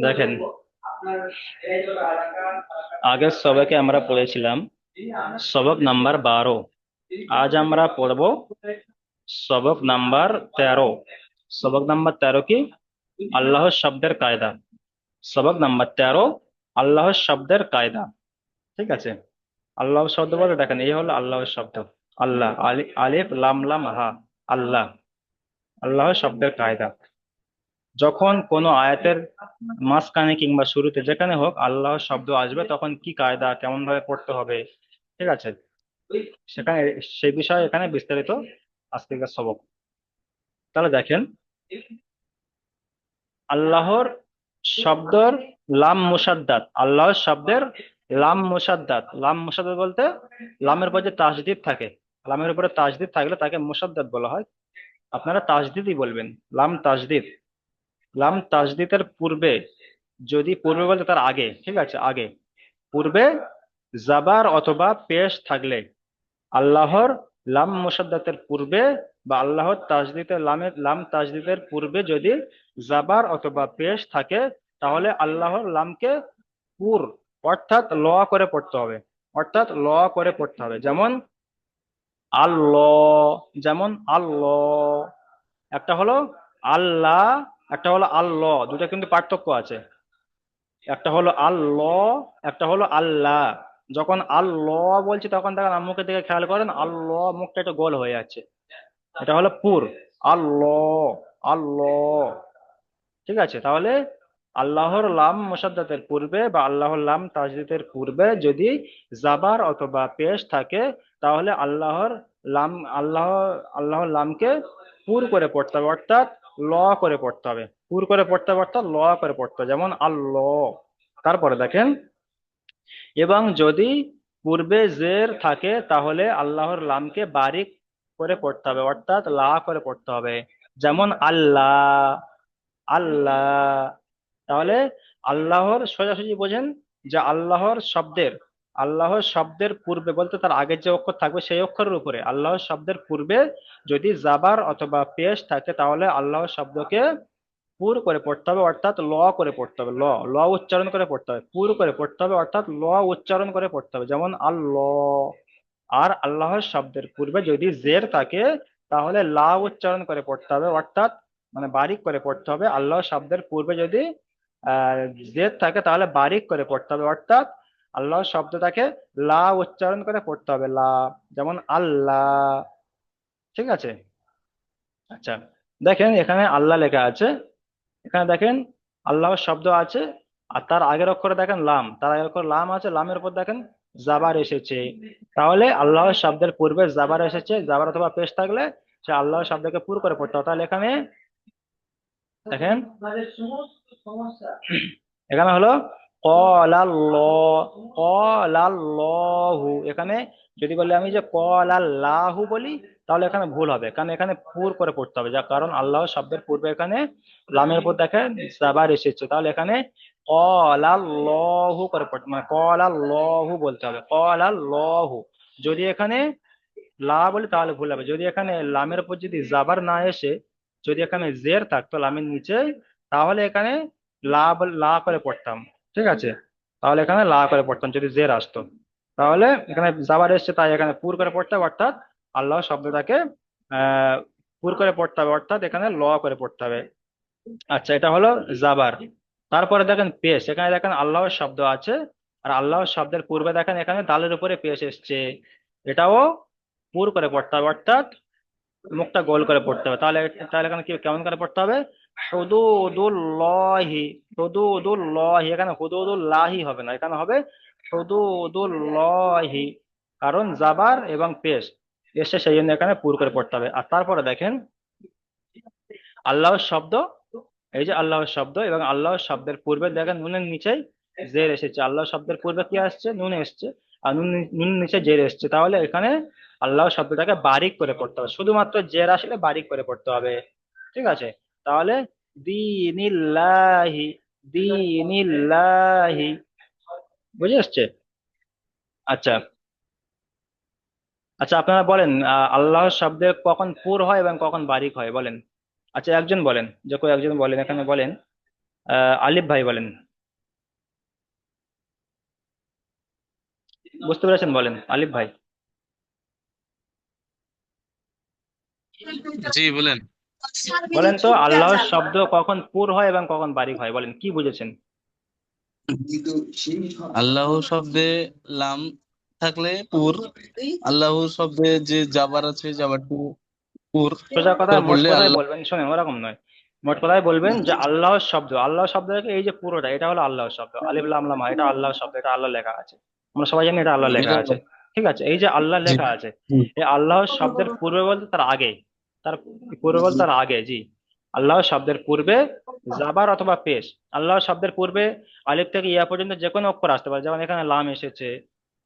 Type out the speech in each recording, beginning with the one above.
দেখেন, আগের সবকে আমরা পড়েছিলাম সবক নাম্বার 12। আজ আমরা পড়ব সবক নাম্বার 13। সবক নাম্বার 13 কি? আল্লাহর শব্দের কায়দা। সবক নাম্বার 13, আল্লাহর শব্দের কায়দা। ঠিক আছে? আল্লাহ শব্দ বলতে দেখেন, এই হলো আল্লাহর শব্দ। আল্লাহ, আলিফ লাম লাম হা, আল্লাহ। আল্লাহর শব্দের কায়দা। যখন কোনো আয়াতের মাঝখানে কিংবা শুরুতে যেখানে হোক আল্লাহর শব্দ আসবে, তখন কি কায়দা, কেমন ভাবে পড়তে হবে, ঠিক আছে, সেখানে সেই বিষয়ে এখানে বিস্তারিত আজকের সবক। তাহলে দেখেন, আল্লাহর শব্দর লাম মুসাদ্দাত, আল্লাহর শব্দের লাম মুসাদ্দাত। লাম মুসাদ্দাত বলতে লামের উপর যে তাসদিদ থাকে, লামের উপরে তাসদিদ থাকলে তাকে মুসাদ্দাত বলা হয়। আপনারা তাসদিদই বলবেন, লাম তাসদিদ। লাম তাসদিদের পূর্বে, যদি পূর্বে বলতে তার আগে, ঠিক আছে, আগে, পূর্বে জাবার অথবা পেশ থাকলে, আল্লাহর লাম মুসাদ্দাতের পূর্বে বা আল্লাহর তাসদিদের লাম তাসদিদের পূর্বে যদি জাবার অথবা পেশ থাকে, তাহলে আল্লাহর লামকে পুর, অর্থাৎ ল করে পড়তে হবে। অর্থাৎ ল করে পড়তে হবে। যেমন আল্লাহ, যেমন আল্লাহ। একটা হলো আল্লাহ, একটা হলো আল্লাহ, দুটো কিন্তু পার্থক্য আছে। একটা হলো আল্লাহ, একটা হলো আল্লাহ। যখন আল্লাহ বলছি তখন দেখেন মুখের দিকে খেয়াল করেন, আল্লাহ মুখটা একটু গোল হয়ে যাচ্ছে। এটা হলো পুর। আল্লাহ, আল্লাহ। ঠিক আছে? তাহলে আল্লাহর লাম মুসাদ্দাতের পূর্বে বা আল্লাহর লাম তাজদীদের পূর্বে যদি জাবার অথবা পেশ থাকে, তাহলে লাম আল্লাহ আল্লাহর লামকে পুর করে পড়তে হবে, অর্থাৎ ল করে পড়তে হবে। পুর করে পড়তে হবে অর্থাৎ ল করে পড়তে হবে, যেমন আল্লাহ। তারপরে দেখেন, এবং যদি পূর্বে জের থাকে তাহলে আল্লাহর লামকে বারিক করে পড়তে হবে, অর্থাৎ লা করে পড়তে হবে। যেমন আল্লাহ, আল্লাহ। তাহলে আল্লাহর সোজাসুজি বোঝেন যে আল্লাহর শব্দের পূর্বে বলতে তার আগের যে অক্ষর থাকবে সেই অক্ষরের উপরে, আল্লাহর শব্দের পূর্বে যদি জাবার অথবা পেশ থাকে, তাহলে আল্লাহর শব্দকে পুর করে পড়তে হবে, অর্থাৎ ল করে পড়তে হবে। ল, ল উচ্চারণ করে পড়তে হবে। পুর করে পড়তে হবে অর্থাৎ ল উচ্চারণ করে পড়তে হবে, যেমন আল্লাহ। আর আল্লাহর শব্দের পূর্বে যদি জের থাকে, তাহলে লা উচ্চারণ করে পড়তে হবে, অর্থাৎ মানে বারিক করে পড়তে হবে। আল্লাহর শব্দের পূর্বে যদি আহ জের থাকে তাহলে বারিক করে পড়তে হবে, অর্থাৎ আল্লাহর শব্দটাকে লা উচ্চারণ করে পড়তে হবে, লা। যেমন আল্লাহ। ঠিক আছে? আচ্ছা, দেখেন এখানে আল্লাহ লেখা আছে। এখানে দেখেন আল্লাহর শব্দ আছে, আর তার আগের অক্ষরে দেখেন লাম, তার আগের অক্ষর লাম আছে, লামের উপর দেখেন জাবার এসেছে। তাহলে আল্লাহর শব্দের পূর্বে জাবার এসেছে, জাবার অথবা পেশ থাকলে সে আল্লাহর শব্দকে পুর করে পড়তে হবে। তাহলে এখানে দেখেন, এখানে হলো কলাল্লাহু। এখানে যদি বলি আমি যে কলাল্লাহু বলি, তাহলে এখানে ভুল হবে, কারণ এখানে পুর করে পড়তে হবে, যার কারণ আল্লাহ শব্দের পূর্বে এখানে লামের উপর দেখেন জাবার এসেছে। তাহলে এখানে কলাল্লাহু করে পড়তে, মানে কলাল্লাহু বলতে হবে, কলাল্লাহু। যদি এখানে লা বলি তাহলে ভুল হবে। যদি এখানে লামের উপর যদি জাবার না এসে যদি এখানে জের থাকতো লামের নিচে, তাহলে এখানে লা করে পড়তাম। ঠিক আছে? তাহলে এখানে লা করে পড়তাম যদি জের আসতো। তাহলে এখানে জাবার এসছে তাই এখানে পুর করে পড়তে হবে, অর্থাৎ আল্লাহ শব্দটাকে আহ পুর করে পড়তে হবে, অর্থাৎ এখানে ল করে পড়তে হবে। আচ্ছা, এটা হলো জাবার। তারপরে দেখেন পেশ, এখানে দেখেন আল্লাহর শব্দ আছে, আর আল্লাহর শব্দের পূর্বে দেখেন এখানে দালের উপরে পেশ এসছে। এটাও পুর করে পড়তে হবে, অর্থাৎ মুখটা গোল করে পড়তে হবে। তাহলে তাহলে এখানে কি কেমন করে পড়তে হবে? হুদুদুল্লাহি, হুদুদুল্লাহি। এখানে হুদুদুল্লাহি হবে না, এখানে হবে হুদুদুল্লাহি, কারণ জাবার এবং পেশ এসে সেই জন্য এখানে পুর করে পড়তে হবে। আর তারপরে দেখেন আল্লাহর শব্দ, এই যে আল্লাহর শব্দ এবং আল্লাহর শব্দের পূর্বে দেখেন নুনের নিচেই জের এসেছে। আল্লাহর শব্দের পূর্বে কি আসছে? নুন এসছে, আর নুন নিচে জের এসছে। তাহলে এখানে আল্লাহ শব্দটাকে বারিক করে পড়তে হবে, শুধুমাত্র জের আসলে বারিক করে পড়তে হবে। ঠিক আছে? তাহলে দীনিল্লাহি, দীনিল্লাহি। বুঝে আসছে? আচ্ছা, আচ্ছা, আপনারা বলেন আল্লাহর শব্দে কখন পুর হয় এবং কখন বারিক হয়, বলেন। আচ্ছা একজন বলেন, যে কেউ একজন বলেন, এখানে বলেন। আলিফ ভাই বলেন। বুঝতে পেরেছেন? বলেন আলিফ ভাই। জি বলেন। বলেন তো আল্লাহর শব্দ কখন পুর হয় এবং কখন বারিক হয়, বলেন কি বুঝেছেন? আল্লাহ শব্দে লাম থাকলে পুর, আল্লাহ শব্দে যে জাবার আছে জাবারটি পুর, সোজা কথায় মোট পড়লে কথায় আল্লাহ। বলবেন, শোনেন ওরকম নয়। মোট কথায় বলবেন যে আল্লাহর শব্দ, আল্লাহর শব্দ থেকে এই যে পুরোটা, এটা হলো আল্লাহর শব্দ, আলিফ লাম লাম হয়, এটা আল্লাহর শব্দ, এটা আল্লাহ লেখা আছে। আমরা সবাই জানি এটা আল্লাহ লেখা এটা আছে। ঠিক আছে, এই যে আল্লাহ জি লেখা আছে, জি এই আল্লাহর শব্দের পূর্বে বলতে তার আগে, তার পূর্বে বলতে তার আগে, জি। আল্লাহর শব্দের পূর্বে জাবার অথবা পেশ। আল্লাহর শব্দের পূর্বে আলিফ থেকে ইয়া পর্যন্ত যে কোনো অক্ষর আসতে পারে, যেমন এখানে লাম এসেছে,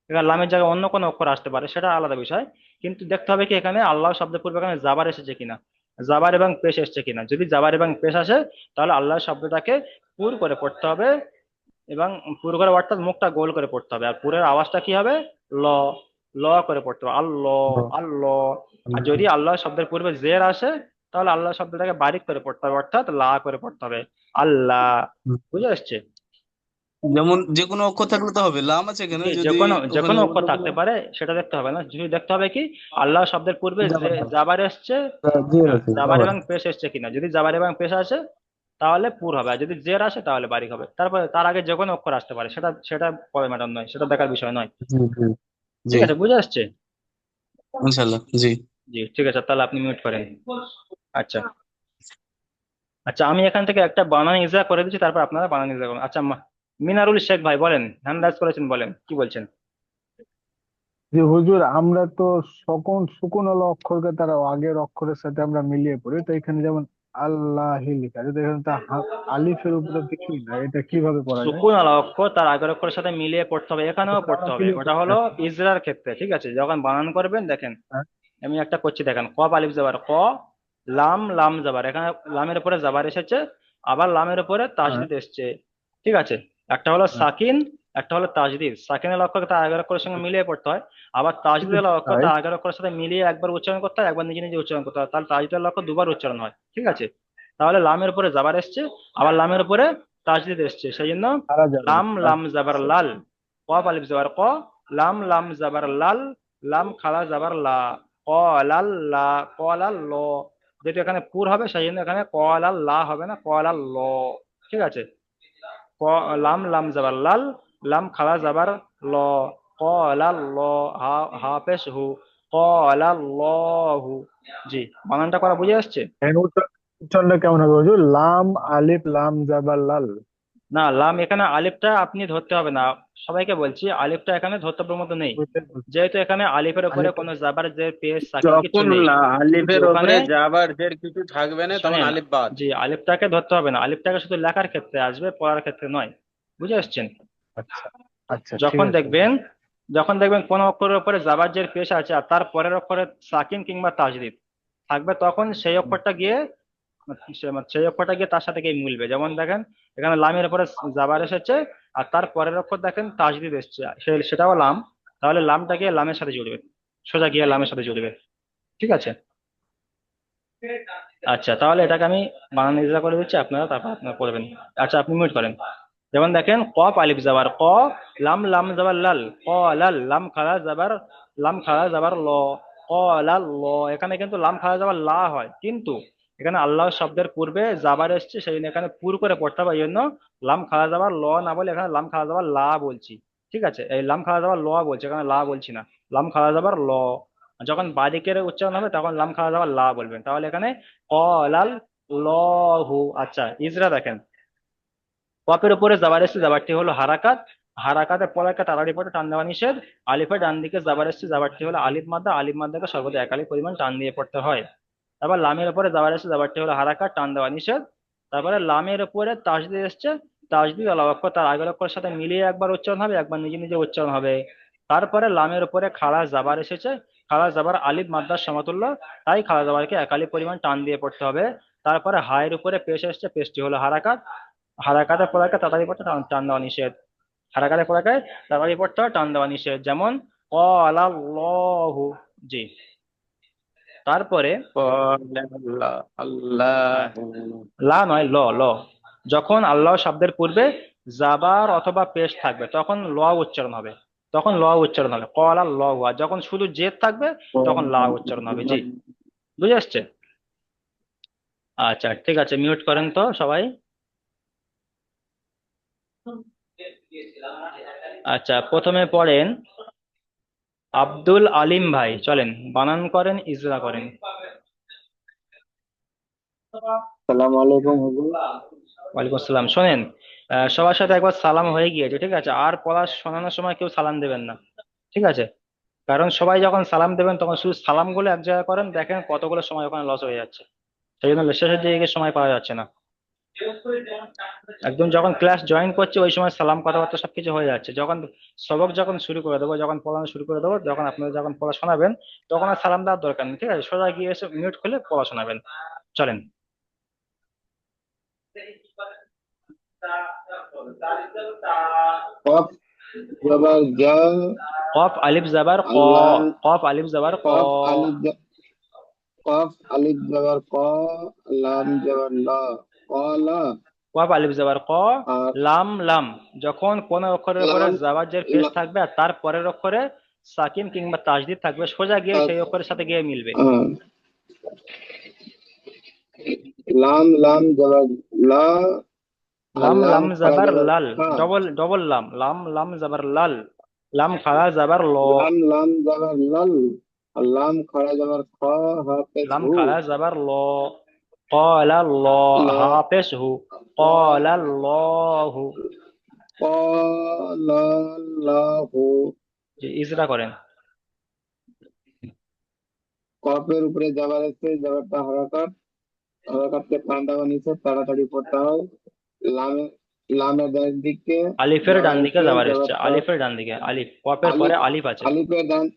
এখানে লামের জায়গায় অন্য কোনো অক্ষর আসতে পারে, সেটা আলাদা বিষয়। কিন্তু দেখতে হবে কি এখানে আল্লাহ শব্দের পূর্বে এখানে জাবার এসেছে কিনা, জাবার এবং পেশ এসেছে কিনা। যদি জাবার এবং পেশ আসে তাহলে আল্লাহ শব্দটাকে পুর করে পড়তে হবে, এবং পুর করে অর্থাৎ মুখটা গোল করে পড়তে হবে। আর পুরের আওয়াজটা কি হবে? ল, ল করে পড়তে হবে, আল্লাহ, আল্লাহ। আর যদি আল্লাহ শব্দের পূর্বে জের আসে তাহলে আল্লাহ শব্দটাকে বারিক করে পড়তে হবে, অর্থাৎ লা করে পড়তে হবে, আল্লাহ। বুঝে আসছে? যেমন যে কোনো অক্ষর থাকলে তো হবে, লাম আছে কেন জি, যে যদি কোনো যে ওখানে কোনো অন্য অক্ষর কোনো থাকতে পারে, সেটা দেখতে হবে না। যদি দেখতে হবে কি আল্লাহ শব্দের পূর্বে যে জাবার নাই, জাবার এসছে, জের হ্যাঁ আছে জাবার জাবার। এবং পেশ এসছে কিনা। যদি জাবার এবং পেশ আসে তাহলে পুর হবে, আর যদি জের আসে তাহলে বারিক হবে। তারপরে তার আগে যে কোনো অক্ষর আসতে পারে, সেটা সেটা পরে ম্যাটার নয়, সেটা দেখার বিষয় নয়। জি জি জি ঠিক আছে, বুঝে আসছে? ইনশাল্লাহ জি। জি ঠিক আছে, তাহলে আপনি মিউট করেন। আচ্ছা। আচ্ছা আমি এখান থেকে একটা বানান ইজা করে দিচ্ছি, তারপর আপনারা বানান ইজা করুন। আচ্ছা মিনারুল শেখ ভাই বলেন, হ্যান্ড রাইজ করেছেন, বলেন কি বলছেন? যে হুজুর, আমরা তো সকল সুকুন আলা অক্ষরকে তারা আগের অক্ষরের সাথে আমরা মিলিয়ে পড়ি, তো এখানে যেমন আল্লাহি লেখা আছে, তো এখানে তো আলিফের উপরে কিছুই না, এটা কিভাবে পড়া যায়? সুকুন আলা অক্ষর তার আগের অক্ষরের সাথে মিলিয়ে পড়তে হবে, আচ্ছা, এখানেও তাহলে পড়তে আমরা হবে। মিলিয়ে ওটা পড়ছি। হলো আচ্ছা। ইজরার ক্ষেত্রে, ঠিক আছে? যখন বানান করবেন দেখেন, হ্যাঁ। আমি একটা করছি দেখেন, কফ আলিফ জাবার ক, লাম লাম জাবার, এখানে লামের উপরে জাবার এসেছে, আবার লামের উপরে হ্যাঁ। তাজদিদ এসেছে। ঠিক আছে, একটা হলো হ্যাঁ। সাকিন, একটা হলো তাজদিদ। সাকিনের অক্ষর তার আগের অক্ষরের সঙ্গে মিলিয়ে পড়তে হয়, আবার শুধু তাজদিদের অক্ষর তাই? তার আগের অক্ষরের সাথে মিলিয়ে একবার উচ্চারণ করতে হয়, একবার নিজে নিজে উচ্চারণ করতে হয়, তাহলে তাজদিদের অক্ষর দুবার উচ্চারণ হয়। ঠিক আছে, তাহলে লামের উপরে জাবার এসছে, আবার লামের উপরে তাজদিদ এসছে, সেই জন্য সারা যাবে না। লাম লাম আচ্ছা। জাবার লাল, কফ আলিফ জাবার ক, লাম লাম জাবার লাল, লাম খালা জাবার লা, কলাল্লা, কলাল্ল। যেহেতু এখানে পুর হবে সেই জন্য এখানে কলাল্লা হবে না, কলাল্ল। ঠিক আছে, ক, লাম লাম জাবার লাল, লাম খালা জাবার ল, কলাল্ল, হা হা পেশ হু, কলাল্লাহু। জি, বানানটা করা বুঝে আসছে? এর উচ্চারণটা কেমন হবে হুজুর? লাম আলিফ লাম জাবার লাল। না, লাম এখানে আলিফটা আপনি ধরতে হবে না, সবাইকে বলছি আলিফটা এখানে ধর্তব্যের মতো নেই। ওইটাই বলছি। যেহেতু এখানে আলিফের উপরে আলিফটা কোনো জাবার যে পেশ সাকিন কিছু যখন নেই। জি আলিফের ওখানে ওপরে জাবার জের কিছু থাকবে না তখন শোনেন, আলিফ বাদ। জি আলিফটাকে ধরতে হবে না, আলিফটাকে শুধু লেখার ক্ষেত্রে আসবে, পড়ার ক্ষেত্রে নয়। বুঝে আসছেন? আচ্ছা। আচ্ছা, ঠিক যখন আছে দেখবেন, হুজুর। যখন দেখবেন কোন অক্ষরের উপরে জাবার জের পেশ আছে আর তার পরের অক্ষরে সাকিন কিংবা তাজদিদ থাকবে, তখন সেই হুম। অক্ষরটা গিয়ে সেই অক্ষরটা গিয়ে তার সাথে গিয়ে মিলবে। যেমন দেখেন এখানে লামের উপরে জাবার এসেছে আর তার পরের অক্ষর দেখেন তাজদিদ এসছে, সেটাও লাম, তাহলে লামটা গিয়ে লামের সাথে জুড়বে, সোজা গিয়ে লামের সাথে জুড়বে। ঠিক আছে। আচ্ছা তাহলে এটাকে আমি বানান ইজরা করে দিচ্ছি, আপনারা তারপর আপনারা করবেন। আচ্ছা আপনি মিউট করেন। যেমন দেখেন কফ আলিফ জাবার ক, লাম লাম জাবার লাল, ক লাল, লাম খালা জাবার, লাম খালা জাবার ল, ক লাল ল। এখানে কিন্তু লাম খালা জাবার লা হয়, কিন্তু এখানে আল্লাহ শব্দের পূর্বে জাবার এসছে, সেই জন্য এখানে পুর করে পড়তে হবে, এই জন্য লাম খালা জাবার ল না বলে এখানে লাম খালা জাবার লা বলছি। ঠিক আছে, এই লাম খালা জাবার ল বলছি, এখানে লা বলছি না, লাম খালা যাবার ল। যখন বাদিকের উচ্চারণ হবে তখন লাম খালা যাবার লা বলবেন, তাহলে এখানে কলাল লহু। আচ্ছা ইজরা দেখেন, কপের উপরে জাবার এসছে, জাবারটি হলো হারাকাত, হারাকাতের পর একটা তাড়াতাড়ি পরে টান দেওয়া নিষেধ। আলিফের ডান দিকে জাবার এসছে, জাবারটি হলো আলিফ মাদ্দা, আলিফ মাদ্দাকে সর্বদা একালি পরিমাণ টান দিয়ে পড়তে হয়। তারপর লামের উপরে জাবার এসছে, জাবারটি হলো হারাকাত, টান দেওয়া নিষেধ। তারপরে লামের উপরে তাসদিদ এসছে, তাসদিদ আলা অক্ষর তার আগের অক্ষরের সাথে মিলিয়ে একবার উচ্চারণ হবে, একবার নিজে নিজে উচ্চারণ হবে। তারপরে লামের উপরে খাড়া জাবার এসেছে, খাড়া জাবার আলিফ মাদ্দার সমতুল্য, তাই খাড়া জাবারকে একালি পরিমাণ টান দিয়ে পড়তে হবে। তারপরে হায়ের উপরে পেশ এসছে, পেশটি হলো হারাকাত, হারাকাতের পড়াকে তাড়াতাড়ি পড়তে টান টান দেওয়া নিষেধ, হারাকাতের পড়াকে তাড়াতাড়ি পড়তে হয়, টান দেওয়া নিষেধ। যেমন ক্বালাল্লাহু। জি। তারপরে قال الله আহ, الله লা নয়, ল ল। যখন আল্লাহ শব্দের পূর্বে জাবার অথবা পেশ থাকবে তখন ল উচ্চারণ হবে, তখন ল উচ্চারণ হবে কল আল্লাহু। আর যখন শুধু জেদ থাকবে তখন লা উচ্চারণ হবে। জি, বুঝে আসছে? আচ্ছা ঠিক আছে, মিউট করেন তো সবাই। আচ্ছা, প্রথমে পড়েন আব্দুল আলিম ভাই, চলেন বানান করেন, ইজরা করেন। সালাম আলাইকুম হুজুর। ওয়ালাইকুম আসসালাম। শোনেন, সবার সাথে একবার সালাম হয়ে গিয়েছে, ঠিক আছে? আর পড়া শোনানোর সময় কেউ সালাম দেবেন না, ঠিক আছে? কারণ সবাই যখন সালাম দেবেন তখন শুধু সালামগুলো এক জায়গায় করেন, দেখেন কতগুলো সময় ওখানে লস হয়ে যাচ্ছে। সেই জন্য শেষের দিকে সময় পাওয়া যাচ্ছে না। একদম যখন ক্লাস জয়েন করছে ওই সময় সালাম কথাবার্তা সবকিছু হয়ে যাচ্ছে। যখন সবক যখন শুরু করে দেবো, যখন পড়ানো শুরু করে দেবো, যখন আপনারা যখন পড়া শোনাবেন তখন আর সালাম দেওয়ার দরকার নেই, ঠিক আছে? সোজা গিয়ে এসে মিউট খুলে পড়া শোনাবেন। চলেন। কফ জবর জা, কফ আলিফ জাবার ক। আল্লাহ। কফ আলিফ জাবার ক। কফ আলিফ কফ আলিফ জবর ক, লাম জবর লা, কলা। কফ আলিফ জাবার ক। আর লাম লাম। যখন কোন অক্ষরের উপরে লাম জাবাজের পেশ লা- থাকবে আর তার পরের অক্ষরে সাকিন কিংবা তাসদিদ থাকবে, সোজা গিয়ে সেই অক্ষরের সাথে গিয়ে মিলবে। আহ, লাম লাম জবর লা, আর লাম লাম লাম খাড়া জাবার জবর লাল। খা, ডবল ডবল লাম, লাম লাম জাবার লাল। লাম খাড়া জাবার ল। লাম লাম জবর লাল, আর লাম খাড়া জবর খ, হাফেজ লাম হু, খাড়া জাবার ল। قال الله ল, حافظه। قال الله। কলা লাহু। জি, ইজরা করেন। কফের উপরে জবর আছে, জবরটা হরকত, হরকতকে টান দেওয়া নিচে, তাড়াতাড়ি পড়তে হয়। লামে লামের ডান দিকে আলিফের জবর ডান দিকে আছে, যাবার এসছে, জবরটা আলিফের ডান দিকে আলিফ, কপের পরে আলিফ, আলিফ আছে। আলিফের ডান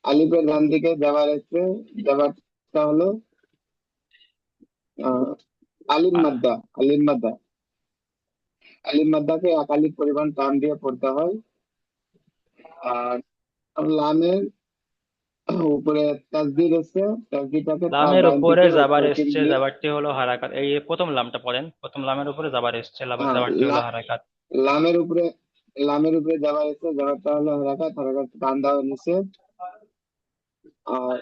আলিফের ডান দিকে জবর আছে, জবরটা হলো আহ, আলিম আ- মাদ্দা, আলিম মাদ্দা। আলিম মাদ্দাকে এক আলিফ পরিমাণ টান দিয়ে পড়তে হয়। আর লামের উপরে তাসদিদ আছে, তাসদিদটাকে তার লামের ডান উপরে দিকে যাবার অক্ষরকে এসছে, মিলিয়ে যাবারটি হলো হারাকাত। এই প্রথম লামটা পড়েন, প্রথম লামের উপরে যাবার এসছে, আহ, যাবারটি হলো লা- হারাকাত। লামের উপরে লামের উপরে জবর আছে, জবরটা হলো হরকত, হরকত টান দেওয়া নিচে। আর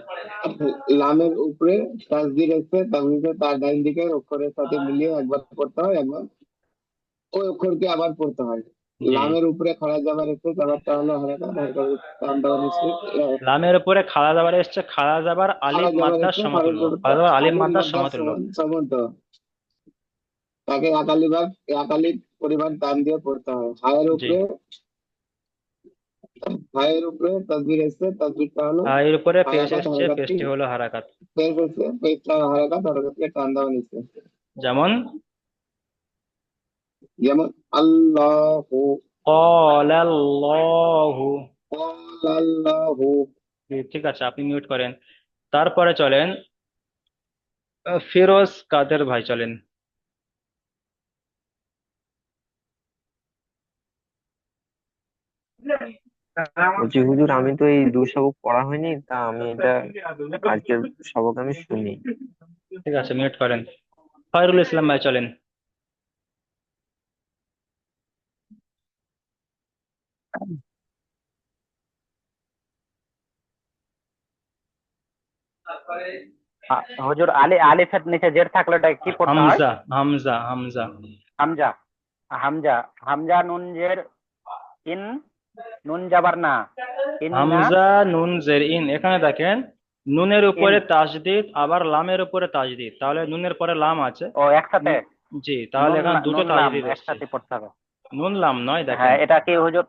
লামের উপরে তাসদিদ আছে, তাসদিদে তার ডান দিকের অক্ষরের সাথে মিলিয়ে একবার পড়তে হয়, একবার ওই অক্ষরকে আবার পড়তে হয়। জি, লামের উপরে খাড়া জবর আছে, জবরটা হলো হরকত, হরকত টান দেওয়া নিচে। লামের উপরে খাড়া যাবার এসছে, খাড়া যাবার খাড়া আলিফ জবর মাদ্দার আছে, খাড়া সমতুল্য, জবরটা খাড়া যাবার আলিফ আলিম মাদ্দার মাদ্দার সমতুল্য। সমান্ত, তাকে একালি পরিমাণ টান দিয়ে পড়তে হয়। জি, হায়ের উপরে তাসবির এসছে, তাসবিরটা হলো এর উপরে পেশ হারাকাত, এসছে, হারাকাতটি পেশটি হলো হারাকাত। পেশ এসছে, পেশটা হারাকাত, হারাকাতকে টান দেওয়া নিচে। যেমন যেমন আল্লাহু, قال الله। আল্লাহু। জি, ঠিক আছে, আপনি মিউট করেন। তারপরে চলেন ফিরোজ কাদের ভাই, চলেন। বলছি হুজুর, আমি তো এই দুই সবক পড়া হয়নি, তা আমি এটা আজকের সবক আমি শুনি। ঠিক আছে, মিউট করেন। খয়রুল ইসলাম ভাই, চলেন। হুজুর, আলিফের নিচে জের থাকলে ওটা কি পড়তে হয়? হামজা হামজা হামজা। হামজা। হামজা। হামজা নুন জের ইন, নুন যাবার না, ইন না। হামজা নুন জের ইন, এখানে দেখেন নুনের ইন। উপরে তাসদিদ আবার লামের উপরে তাসদিদ, তাহলে নুনের পরে লাম আছে। ও একসাথে। নু- জি, তাহলে নুন এখানে দুটো নুন লাম তাসদিদ এসছে। একসাথে পড়তে হবে। নুন লাম নয়, দেখেন হ্যাঁ, এটা কি হুজুর?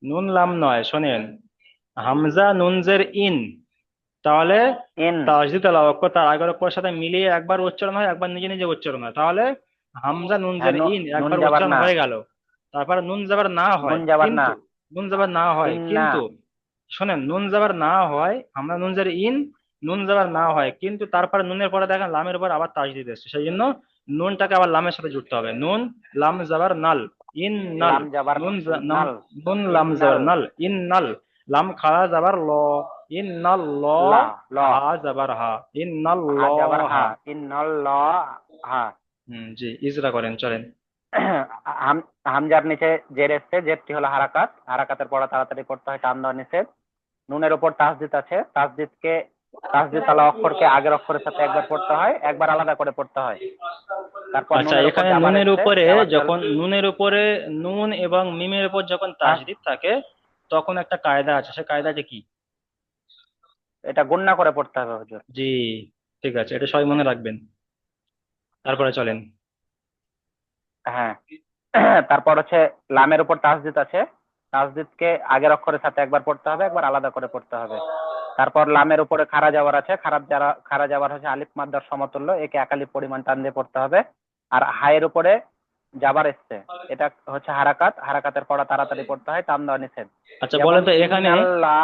নুন লাম নয়, শোনেন হামজা নুন জের ইন, তাহলে ইন। তাসদিদ আলা অক্ষর তার আগের অক্ষরের সাথে মিলিয়ে একবার উচ্চারণ হয়, একবার নিজে নিজে উচ্চারণ হয়, তাহলে হামজা নুন হ্যাঁ, জের ইন নুন একবার যাবার উচ্চারণ না। হয়ে গেল। তারপরে নুন যাবার না হয় নুন যাবার না। কিন্তু, নুন যাবার না হয় ইন না। কিন্তু, শোনেন নুন যাবার না হয়, আমরা নুন জের ইন, নুন যাবার না হয় কিন্তু তারপরে নুনের পরে দেখেন লামের উপর আবার তাসদিদ এসছে, সেই জন্য নুনটাকে আবার লামের সাথে জুড়তে হবে। নুন লাম যাবার নাল, ইন নাল। লাম যাবার নুন নাল। নুন লাম ইন নাল। যাবার নাল, ইন নাল। লাম খাড়া যাবার ল। ইন্নাল্লাহ, লা ল হা জাবার হা, হা জাবার ইন্নাল্লাহ। হা, ইন্নাল হা। জি, ইজরা করেন, চলেন। হামজার নিচে জের এসছে, জেরটি হলো হারাকাত, হারাকাতের পড়া তাড়াতাড়ি পড়তে হয়, টান দেওয়া নিষেধ। নুনের উপর তাসদিদ আছে, তাসদিদ আলা অক্ষরকে আগের অক্ষরের সাথে একবার পড়তে হয়, একবার আলাদা করে পড়তে হয়। তারপর আচ্ছা, নুনের উপর এখানে জাবার নুনের এসছে, উপরে জাবার যখন নুনের উপরে নুন এবং মিমের উপর যখন তাসদিদ থাকে, তখন একটা কায়দা আছে, সে কায়দাটা কি? এটা গুণনা করে পড়তে হবে হুজুর। জি, ঠিক আছে, এটা সবাই মনে রাখবেন। তারপরে চলেন। হ্যাঁ। তারপর হচ্ছে লামের উপর তাসদিদ আছে, তাসদিদকে আগের অক্ষরের সাথে একবার পড়তে হবে, একবার আলাদা করে পড়তে হবে। তারপর লামের উপরে খাড়া যাওয়ার আছে, খাড়া যাওয়ার হচ্ছে আলিফ মাদ্দার সমতুল্য, একে এক আলিফ পরিমাণ টান দিয়ে পড়তে হবে। আর হায়ের উপরে জাবার এসছে, এটা হচ্ছে হারাকাত, হারাকাতের পড়া তাড়াতাড়ি পড়তে হয়, টান দেওয়া নিষেধ। আচ্ছা, যেমন বলেন তো এখানে ইন্নাল্লাহ,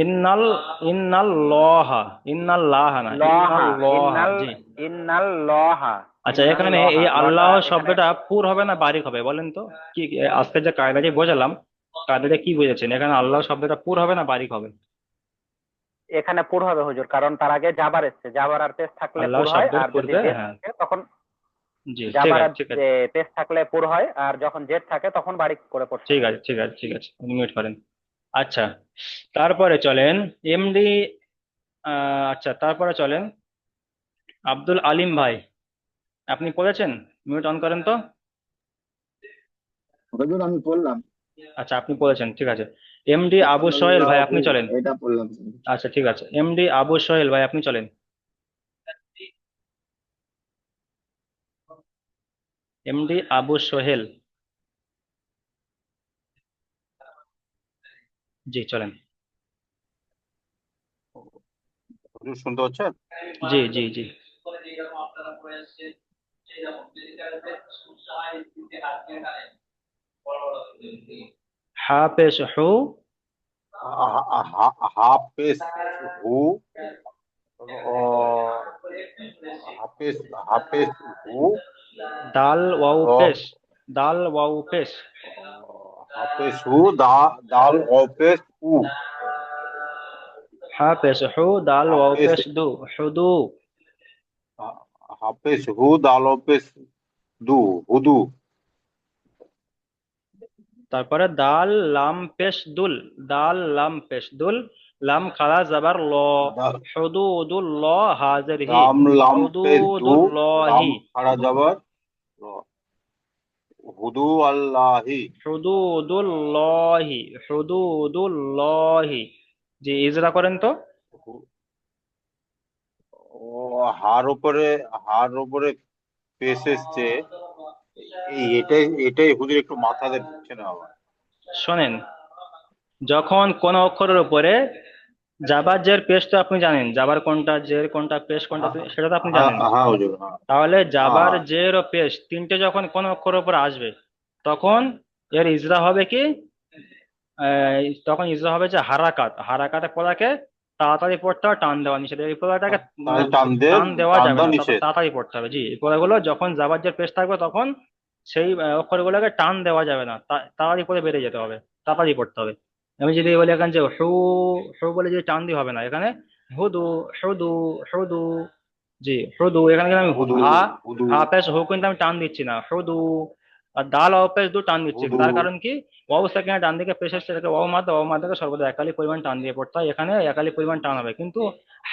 ইন্নাল ইন্নাল্লাহা, ইন্নাল্লাহা না, লহা, ইন্নাল্লাহা। জি। ইন্নাল লহা, আচ্ছা, ইন্নাল এখানে লহা, এই লটা আল্লাহ এখানে শব্দটা পুর হবে না বারিক হবে, বলেন তো? কি আজকে যে কায়দাটি বোঝালাম, কায়দাটা কি বুঝেছেন? এখানে আল্লাহ শব্দটা পুর হবে না বারিক হবে? এখানে পুর হবে হুজুর, কারণ তার আগে জাবার এসছে, জাবার আর পেশ থাকলে আল্লাহ পুর হয়, শব্দের আর যদি পূর্বে, জেদ হ্যাঁ। থাকে তখন জি, ঠিক জাবার আছে, আর ঠিক আছে, পেশ থাকলে পুর হয়, আর যখন জেদ থাকে তখন বারিক করে পড়তে ঠিক হয়। আছে, ঠিক আছে, ঠিক আছে, মিউট করেন। আচ্ছা, তারপরে চলেন এমডি। আচ্ছা, তারপরে চলেন আব্দুল আলিম ভাই, আপনি পড়েছেন? মিউট অন করেন তো। হুজুর আমি পড়লাম। আচ্ছা, আপনি পড়েছেন, ঠিক আছে। এমডি আবু সোহেল ভাই, আপনি আল্লাহু, চলেন। এটা পড়লাম। আচ্ছা, ঠিক আছে, এমডি আবু সোহেল ভাই, আপনি চলেন। এমডি আবু সোহেল, জি, চলেন। হুজুর শুনতে পাচ্ছেন? জি, জি, জি। হা পেশ হু, হাফেজ হু, ও, হাফেজ হাফেজ হু, দাল ওয়াউ র, পেশ, দাল ওয়াউ পেশ। হাফেজ হু, দাল অফেস উ, হা পেশ হু, দাল ওয়াউ হাফেজ পেশ দু, হুদু। হাফেজ হু, দাল অফেস দু, হুদু। তারপরে দাল লাম পেশ দুল, দাল লাম পেশ দুল, লাম খালা জাবার ল, হুদুদুল ল হাজির হি, রাম লাম পেশ দু, হুদুদুল লাম লহি, খাড়া যাবার র, হুদু আল্লাহি। হুদুদুল লহি, হুদুদুল লহি। জি, ইজরা করেন তো। ও, হার উপরে পেশ এসছে, এটাই হুজুর একটু মাথাতে ঢুকছে না আবার। শোনেন, যখন কোন অক্ষরের উপরে জাবার জের পেশ, তো আপনি জানেন জাবার কোনটা, জের কোনটা, পেশ কোনটা, হ্যাঁ, সেটা তো আপনি হ্যাঁ, জানেন। হ্যাঁ হুজুর, হ্যাঁ, তাহলে হ্যাঁ, জাবার হ্যাঁ। জের ও পেশ তিনটে যখন কোন অক্ষরের উপর আসবে, তখন এর ইজরা হবে কি? তখন ইজরা হবে যে হারাকাত, হারাকাতে পড়াকে তাড়াতাড়ি পড়তে হবে, টান দেওয়া নিষেধ, এই পড়াটাকে তাই টান দে, টান দেওয়া টান যাবে দেওয়া না, নিষেধ। তাড়াতাড়ি পড়তে হবে। জি, এই পড়াগুলো যখন জাবার জের পেশ থাকবে, তখন সেই অক্ষরগুলোকে টান দেওয়া যাবে না, তাড়াতাড়ি করে বেড়ে যেতে হবে, তাড়াতাড়ি পড়তে হবে। আমি যদি বলি এখানে যে হু, হু বলে যদি টান দিয়ে হবে না, এখানে হুদু, হুদু, হুদু। জি, হুদু, এখানে কিন্তু আমি হুদু, হা, হুদু, হা পেশ হু কিন্তু আমি টান দিচ্ছি না, হুদু। আর দাল ও পেশ দু টান দিচ্ছি, হুদু। তার কারণ কি? ওয়াও সেকেন্ড ডান দিকে পেশ আসছে, এটাকে ওয়াও মাদ, ওয়াও মাদকে সর্বদা একালি পরিমাণ টান দিয়ে পড়তে হয়, এখানে একালি পরিমাণ টান হবে, কিন্তু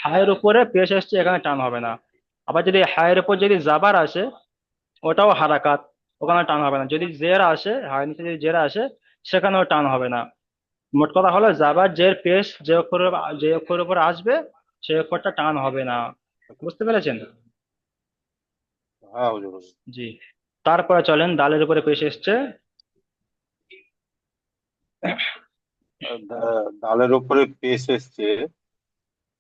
হায়ের উপরে পেশ আসছে, এখানে টান হবে না। আবার যদি হায়ের উপর যদি জাবার আসে, ওটাও হারাকাত, ওখানে টান হবে না। যদি জের আসে, হায়ের নিচে যদি জের আসে, সেখানেও টান হবে না। মোট কথা হলো জাবার জের পেশ যে অক্ষরের উপর আসবে, সেই অক্ষরটা টান হবে না। বুঝতে পেরেছেন? হ্যাঁ হুজুর, হুজুর। জি। তারপরে চলেন দালের উপরে পেশ এসছে, ডালের উপরে পেশ এসছে,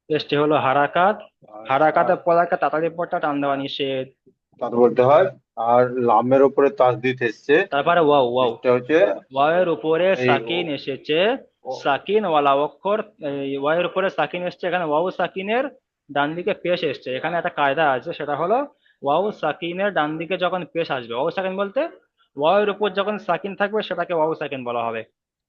পেশটি হলো হারাকাত, আর হারাকাতে পড়াকে তাড়াতাড়ি পড়তে টান দেওয়া নিষেধ। তার বলতে হয়। আর লামের উপরে তাসদিদ এসছে, তারপরে ওয়াও, ওয়াও, পেশটা হচ্ছে ওয়াওয়ের উপরে এই সাকিন এসেছে, ও, সাকিন ওয়ালা অক্ষর, এই ওয়াওয়ের উপরে সাকিন এসছে, এখানে ওয়াও সাকিনের ডান দিকে পেশ এসছে। এখানে একটা কায়দা আছে, সেটা হলো ওয়াও সাকিনের ডান দিকে যখন পেশ আসবে, ওয়াও সাকিন বলতে ওয়াওয়ের উপর যখন সাকিন থাকবে, সেটাকে ওয়াও সাকিন বলা হবে।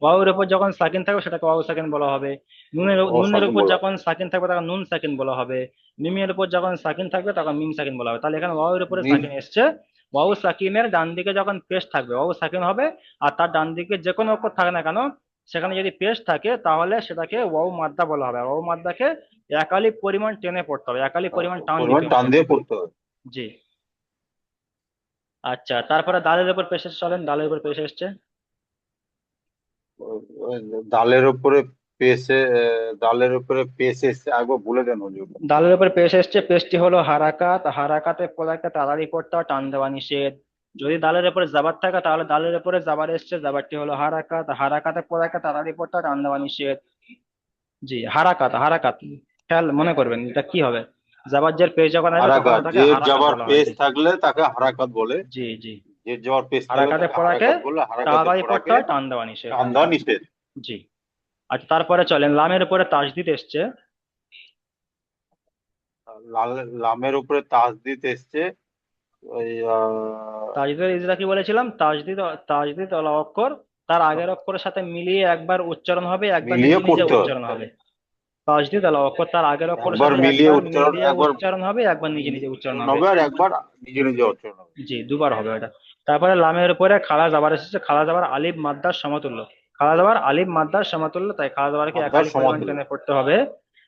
ওয়াওয়ের উপর যখন সাকিন থাকবে সেটাকে ওয়াও সাকিন বলা হবে। নুনের অসাকিন উপর বলা। যখন সাকিন থাকবে তখন নুন সাকিন বলা হবে। মিমের উপর যখন সাকিন থাকবে তখন মিম সাকিন বলা হবে। তাহলে এখানে ওয়াওয়ের উপরে মিম। সাকিন এসছে, ওয়াও সাকিনের ডান দিকে যখন পেশ থাকবে ওয়াও সাকিন হবে। আর তার ডান দিকে যে কোনো অক্ষর থাকে না কেন, সেখানে যদি পেশ থাকে তাহলে সেটাকে ওয়াও মাদ্দা বলা হবে। আর ওয়াও মাদ্দাকে একালি পরিমাণ টেনে পড়তে হবে, একালি পরিমাণ টান পরিমাণ দিতে টান হবে। দিয়ে পড়তে হবে। জি। আচ্ছা, তারপরে দালের উপর পেশ এসে চলেন, দালের উপর পেশ এসছে। ওই দালের উপরে পেশে, দালের উপরে পেশ এসে একবার বলে দেন হুজুর। দালের উপর পেশ এসছে, পেশটি হলো হারাকাত, হারাকাতে পড়াকে তাড়াতাড়ি পড়তে হয়, টান দেওয়া নিষেধ। যদি দালের উপরে জাবার থাকে তাহলে দালের উপরে জাবার এসছে, জাবারটি হলো হারাকাত, হারাকাতে পড়াকে তাড়াতাড়ি পড়তে হয়, টান দেওয়া নিষেধ। জি, হারাকাত, হারাকাত খেয়াল মনে করবেন এটা কি হবে। জাবার জের পেশ যখন আসবে তখন হারাকাত, ওটাকে যে হারাকাত যাবার বলা হয়। পেশ জি থাকলে তাকে হারাকাত বলে। জি জি। যে যাবার পেশ থাকলে হারাকাতে তাকে পড়াকে হারাকাত বলে, হারাকাতে তাড়াতাড়ি পড়তে পড়াকে হয়, টান দেওয়া নিষেধ। টান দেওয়া নিষেধ। জি। আচ্ছা, তারপরে চলেন লামের উপরে তাসদিদ এসছে। লামের উপরে তাসদিদ এসছে। ওই তাজদিদের ইজরা কি বলেছিলাম, তাজদিদ, তাজদিদ ওলা অক্ষর তার আগের অক্ষরের সাথে মিলিয়ে একবার উচ্চারণ হবে, একবার মিলিয়ে নিজে নিজে পড়তে হবে। উচ্চারণ হবে। তাজদিদ ওলা অক্ষর তার আগের অক্ষরের একবার সাথে মিলিয়ে একবার উচ্চারণ, মিলিয়ে একবার উচ্চারণ হবে, একবার নিজে নিজে উচ্চারণ উচ্চারণ হবে। হবে, আর একবার নিজে নিজে উচ্চারণ হবে। জি, দুবার হবে ওটা। তারপরে লামের উপরে খাড়া জাবার এসেছে, খাড়া জাবার আলিফ মাদ্দার সমতুল্য। খাড়া জাবার আলিফ মাদ্দার সমতুল্য, তাই খাড়া জাবারকে মাদ্রাজ একালি পরিমাণ সমাতুল্য, টেনে পড়তে হবে।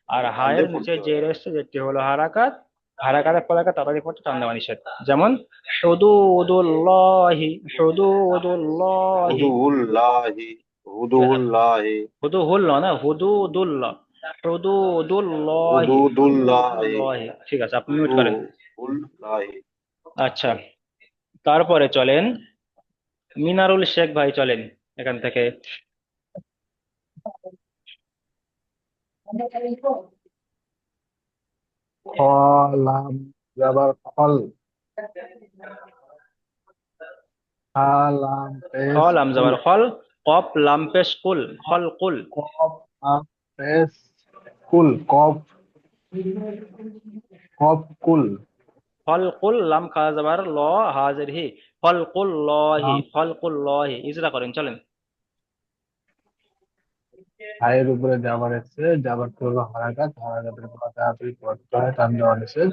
আর টান হায়ের দিয়ে নিচে পড়তে হবে। জের এসছে, যেটি হলো হারাকাত, হারাকাতের পলাকে তাড়াতাড়ি পড়তে টান দেওয়া নিষেধ। যেমন হুদুদুল্লাহি, হুদুদুল্লাহি। হুদুল্লাহি, ঠিক আছে, হুদুল্লাহি, হুদুহুল্লাহ না, হুদুদুল্লাহ, হুদুদুল্লাহি, হুদুদুল্লাহি, হুদুদুল্লাহি। ঠিক আছে, আপনি মিউট করেন। হুদুল্লাহি। আচ্ছা, তারপরে চলেন মিনারুল শেখ ভাই, চলেন এখান থেকে। খ লাম যাবার ফল, হা লাম পেশ খল কুল, আমজাবার খল, কপ লাম পেশ কুল, খল কুল। কফ লাম পেশ কুল, কফ কফ কুল, ফল কুল লাম খাজা জাবার ল হাজির হি, ফল কুল লহি, লাম ফল কুল লহি। ইজরা করেন, চলেন। হায়ের উপরে যাবার এসছে, যাবার হলো হারাকাত, হারাকাতের পর তাড়াতাড়ি পড়তে হয়, টান দেওয়া নিষেধ।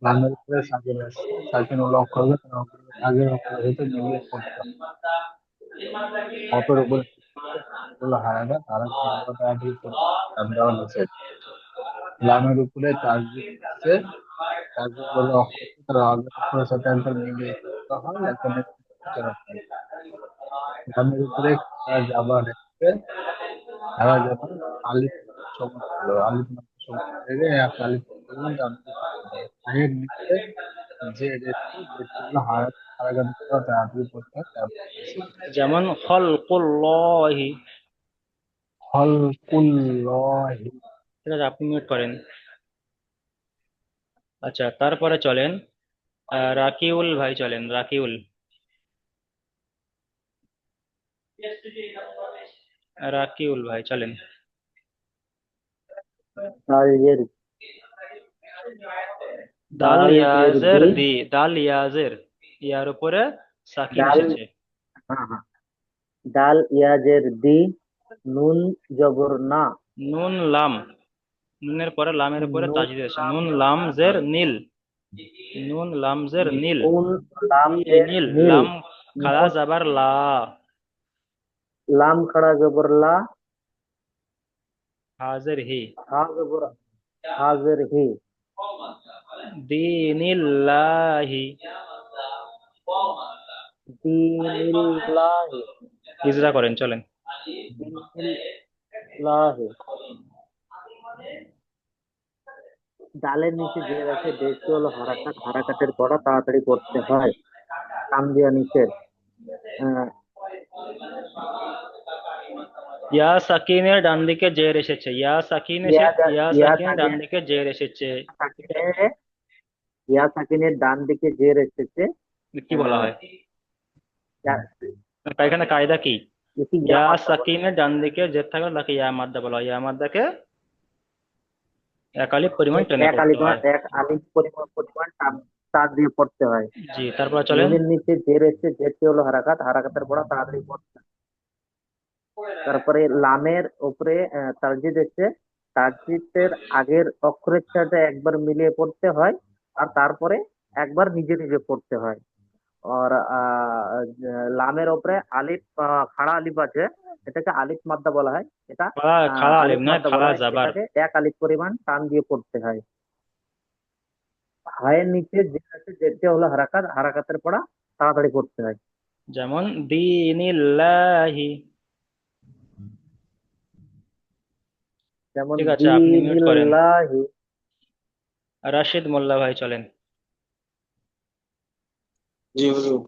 লামের উপরে সাকিন এসছে, সাকিন হলো অক্ষরকে তার আগের অক্ষরের সাথে মিলিয়ে পড়তে হয়। কফের উপরে হলো হারাকাত, হারাকাতের পর তাড়াতাড়ি পড়তে হয়, টান দেওয়া নিষেধ। লামের উপরে তাসদিদ এসছে, তাসদিদ হলো অক্ষরকে তার আগের অক্ষরের সাথে একবার মিলিয়ে পড়তে হয়, একবার নিজে উচ্চারণ হয়। লামের উপরে খাড়া জাবার এসছে, খাড়া জাবার আলিফ সমতুল্য, আলিফ মাত্র সমতুল্য, এক আলিফ পরিমাণ ডান দিকে পড়তে হবে। পায়ের নিচে যে রেখে, যেটি হলো হারাকাত করা তাড়াতাড়ি পড়তে হয়, তারপর নিষেধ। যেমন খল কুল লহি। খলকুল্লাহি, ঠিক আছে, আপনি মিউট করেন। আচ্ছা, তারপরে চলেন রাকিউল ভাই, চলেন রাকিউল। রাকিউল ভাই চলেন। দাল জের দাল দাল জের ইয়াজের দি, দি, দাল ইয়াজের, ইয়ার উপরে সাকিন ডাল, এসেছে। হ্যাঁ হ্যাঁ, ডাল ইয়াজের দি, নুন জবর না, নুন লাম, নুনের পরে লামের উপরে নুন তাজদিদ এসেছে। লাম, নুন লাম জের নীল, নুন লাম জের নীল। নুন লাম নীল জের নীল, নীল, লাম খাড়া নুন জাবার লা, লাম খাড়া জবর লা, হাজের হি, হা জবর হাজের হি, দীনিল্লাহি। দীনিল্লাহি, ইজরা করেন, চলেন। দীনিল্লাহি। ডালের নিচে যে আছে বেশি হলো হারাকাত, হারাকাতের পড়া তাড়াতাড়ি করতে হয়, টান দেওয়া নিষেধ। আহ, ইয়া সাকিনের ডান দিকে জের এসেছে, ইয়া সাকিন এসে, ইয়া ইয়া সাকিনের ডান থাকে, দিকে জের এসেছে। ইয়া সাকিনের ডান দিকে জের এসেছে। কি বলা আহ, হয় ইয়া- এখানে কায়দা কি? এটি ইয়া ইয়া মাদ্দা বলে। সাকিনের ডান দিকে জের থাকলে তাকে ইয়া মাদ্দা বলা হয়। ইয়া মাদ্দাকে একালিপ পরিমাণ টেনে এক পড়তে আলিফ, হয়। এক আলিফ পরিমাণ পরিমাণ টান টান দিয়ে পড়তে হয়। জি, তারপরে চলেন। নুনের নিচে জের এসে, জেরটি হলো হারাকাত, হারাকাতের পড়া তাড়াতাড়ি পড়তে হয়। তারপরে লামের উপরে তাসদিদ এসছে, তাসদিদের আগের অক্ষরের সাথে একবার মিলিয়ে পড়তে হয়, আর তারপরে একবার নিজে নিজে পড়তে হয়। আর লামের উপরে আলিফ, খাড়া আলিফ আছে, এটাকে আলিফ মাদ্দা বলা হয়। এটা খাড়া খাড়া আলিফ আলিফ নয়, মাদ্দা বলা খাড়া হয়, জাবার। এটাকে এক আলিফ পরিমাণ টান দিয়ে পড়তে হয়। হায়ের নিচে যে আছে যেটা হলো হারাকাত, হারাকাতের পড়া তাড়াতাড়ি পড়তে হয়। যেমন দিনিল্লাহি। যেমন ঠিক আছে, আপনি মিউট করেন। দিনিল্লাহি। রাশিদ মোল্লা ভাই চলেন। জি হুজুর,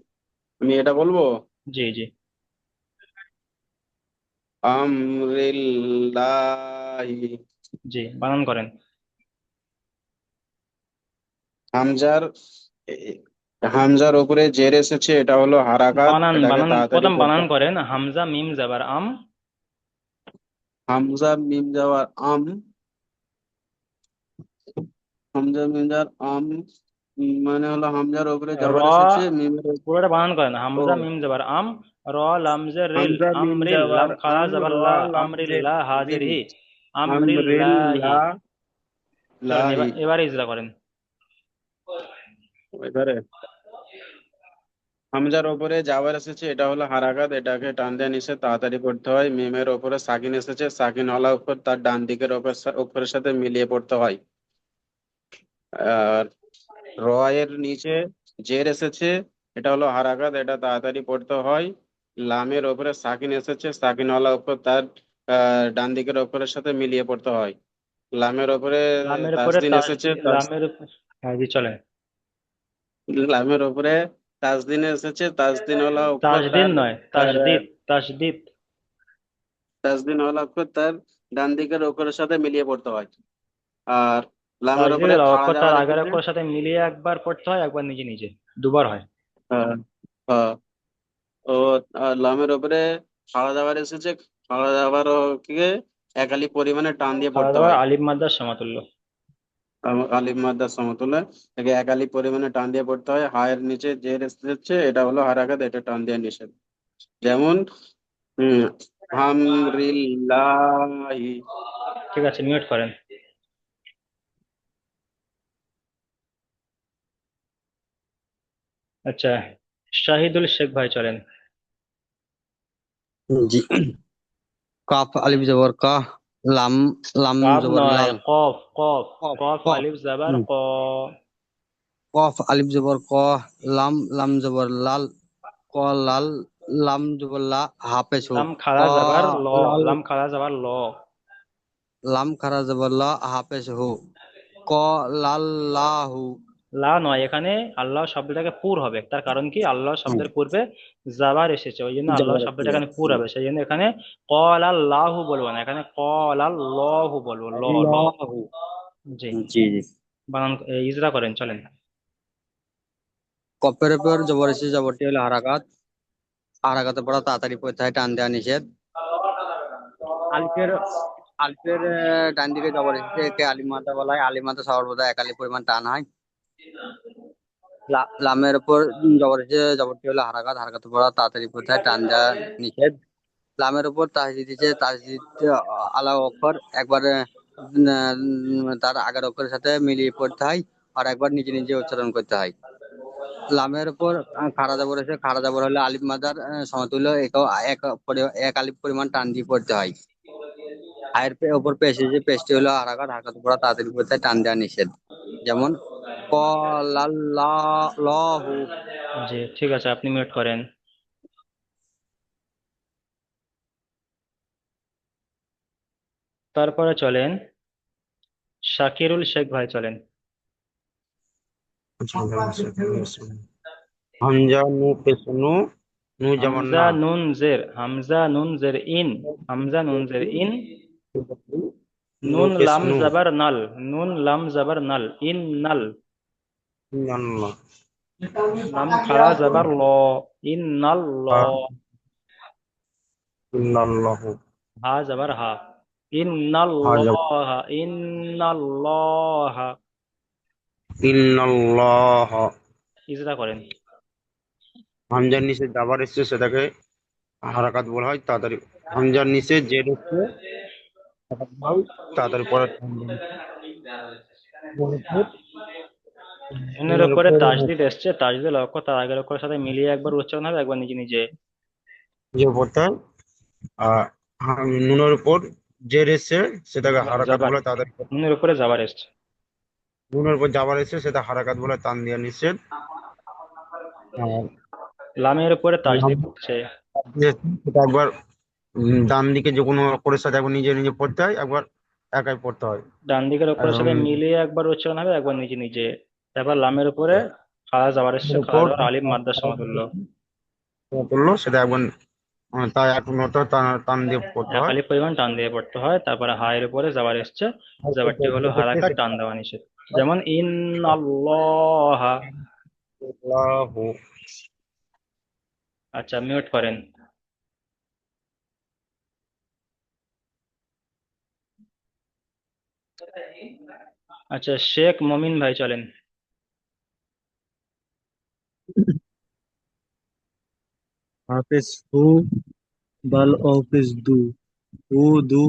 আমি এটা বলবো। জি জি। আমরিল্লাহি। জি, বানান করেন। হামজার হামজার উপরে জের এসেছে, এটা হলো হারাকাত, বানান এটাকে বানান তাড়াতাড়ি প্রথম পড়তে বানান হবে। করেন, হামজা মিম জাবার আম। হামজা মিম যাওয়ার আম, হামজা মিম যাওয়ার আম, মানে হলো হামজার উপরে র, জবর এসেছে, মিমের পুরোটা বানান করেন, ও হামজা মিম জাবার আম, র লামজে রিল, হামজা মিম আমরিল, যাওয়ার লাম খাড়া আম, র জাবাল্লাহ, লাম জের আমরিল্লাহ হাজির রিল, হি, আমরিল্লাহি। আমরিল্লাহি। চলেন এবার এবারে ইজরা করেন। এবারে হামজার ওপরে জাবার এসেছে, এটা হলো হারাকাত, এটাকে টান দিয়ে নিচে তাড়াতাড়ি পড়তে হয়। মিমের ওপরে সাকিন এসেছে, সাকিন ওয়ালা অক্ষর তার ডান দিকের অক্ষরের সাথে মিলিয়ে পড়তে হয়। আর র এর নিচে জের এসেছে, এটা হলো হারাকাত, এটা তাড়াতাড়ি পড়তে হয়। লামের ওপরে সাকিন এসেছে, সাকিন ওয়ালা অক্ষর তার ডান দিকের অক্ষরের সাথে মিলিয়ে পড়তে হয়। লামের ওপরে লামের উপরে তাসদিন এসেছে, লামের হ্যাঁ জি চলেন। লামের ওপরে তাসদিন এসেছে, তাসদিন ওয়ালা অক্ষর তাজদিন তার নয়, তাজদিদ, তাজদিদ। তাসদিন ওয়ালা অক্ষর তার ডান দিকের অক্ষরের সাথে মিলিয়ে পড়তে হয়। আর লামের ওপরে তাজদিদের খাড়া অক্ষর তার যাওয়ার আগের এসেছে। অক্ষরের সাথে মিলিয়ে একবার পড়তে হয়, একবার নিজে নিজে দুবার হয়। আহ, আহ, ও লামের ওপরে খাড়া যাওয়ার এসেছে, খাড়া যাওয়ার কে একালি পরিমাণে টান দিয়ে খাওয়া পড়তে দাওয়া হয়। আলিফ মাদ্রাস সমতুল্য। আলিফ মাদ্দা সমতুল্য, একে একালি পরিমাণে টান দিয়ে পড়তে হয়। হায়ের নিচে জের এসেছে, এটা হলো হারাকাত, এটা টান দিয়ে নিষেধ। যেমন হম হামরিল্লাহি। ঠিক আছে, মিউট করেন। আচ্ছা, শাহিদুল শেখ ভাই চলেন। জি। কাফ আলিফ জবর কা, লাম লাম কাব জবর নয়, লাম, কফ কফ। কফ কফ কফ আলিফ জাবার হুম, ক। কফ আলিফ জবর ক, লাম লাম জবর লাল, ক লাল, লাম জবর লা, হাফেজ হো, লাম ক খাড়া জাবার ল, লাল, লাম খাড়া জাবার ল। লাম খারা জবর লা, হাফেজ হো, ক লাল লাহু। লা নয়, এখানে আল্লাহ শব্দটাকে পুর হবে, তার কারণ কি, আল্লাহ হুম, শব্দের পূর্বে জাবার এসেছে, ওই জন্য আল্লাহ জবর আছে, শব্দটা এখানে পুর হবে, সেই জন্য এখানে কল আল্লাহু বলবো না, এখানে কল আল্লাহু বলবো, ল ল। লাহু। জি। জি জি। বানান ইজরা করেন, চলেন। কফের উপর জবর এসে, জবরটি হলো হারাকাত, হারাকাতের পড়া তাড়াতাড়ি পড়তে হয়, টান দেওয়া নিষেধ। আলিফের আলিফের ডান দিকে জবর এসেছে, একে আলিফ মাদ্দা বলা হয়, আলিফ মাদ্দা সর্বদা এক আলিফ পরিমাণ টান হয়। লামের উপর জবর এসেছে, জবরটি হলো হারাকাত, হারাকাতের পড়া তাড়াতাড়ি পড়তে হয়, টান দেওয়া নিষেধ। লামের উপর তাসদিদ দিচ্ছে, তাসদিদ আলা অক্ষর একবার তার আগের অক্ষরের সাথে মিলিয়ে পড়তে হয়, আর একবার নিজে নিজে উচ্চারণ করতে হয়। লামের উপর খাড়া জবর এসে, খাড়া জবর হলে আলিফ মাদার সমতুল্য, একেও এক আলিফ পরিমাণ টান দিয়ে পড়তে হয়। আয়ের ওপর পেশ এসে, পেশটি হলো হারাকাত, হারাকাত পড়া তাড়াতাড়ি পড়তে হয়, টান দেওয়া নিষেধ। যেমন কলাল্লাহু। জি, ঠিক আছে, আপনি মিউট করেন। তারপরে চলেন, শাকিরুল শেখ ভাই চলেন। হামজা নু পেশ নু, নু যেমন হামজা না, নুন জের, হামজা নুন জের ইন, হামজা নুন জের ইন, নু নুন পেশ লাম নু, জাবার নাল, নুন লাম জাবার নাল, ইন নাল। আল্লাহ, লাম খাড়া জাবার ল, ইন নাল ল। ইল্লাল্লাহু, হা জাবার হা, হাজা ইন্নাল্লাহ, ইন্নাল্লাহ। ইল্লাল্লাহ। ইজরা করেন। হামজার নিচে যাবার এসছে, সেটাকে হারাকাত বলা হয় তাড়াতাড়ি। হামজার নিচে জের এসছে হারাকাত বলা হয় তাড়াতাড়ি পড়া টান দেওয়া। নুনের উপর নুনের নুনের উপরে উপর তাসদিদ এসছে, তাসদিদের অক্ষর তার আগের অক্ষরের সাথে মিলিয়ে একবার উচ্চারণ হবে, একবার নিজে নিজে। ইয়ে পড়তে হয়। আর নুনের উপর জের এসছে সেটাকে হারাকাত জাবার, বলে তাড়াতাড়ি নুনের উপরে জাবার এসছে। নুনের উপর যাবার এসছে সেটা হারাকাত বলে টান দেওয়া নিষেধ। আর লামের উপরে লাম তাসদিদ এসছে, সেটা একবার ডান দিকে যে কোনো অক্ষরের সাথে একবার নিজে নিজে পড়তে হয়, একবার একাই পড়তে হয়। ডান দিকের অক্ষরের এবং সাথে মিলিয়ে একবার উচ্চারণ হবে, একবার নিজে নিজে। তারপর লামের উপরে খাড়া জাবার এসছে, এর খাড়া উপর জাবার আলিফ মাদ্রার সমতুল্য। করলো সেটা একবার তাই এক মতো টান টান দিয়ে পড়তে হয়। একালি পরিমাণ টান দিয়ে পড়তে হয়। তারপরে হায়ের উপরে জাবার এসছে, জাবারটি হলো হারাকাত, টান দেওয়া নিষেধ। যেমন ইন্নাল্লাহা। আল্লাহু। আচ্ছা, মিউট করেন। আচ্ছা, শেখ মমিন ভাই চলেন। হাফেজ হু, দাল অফেজ দু, হু দু,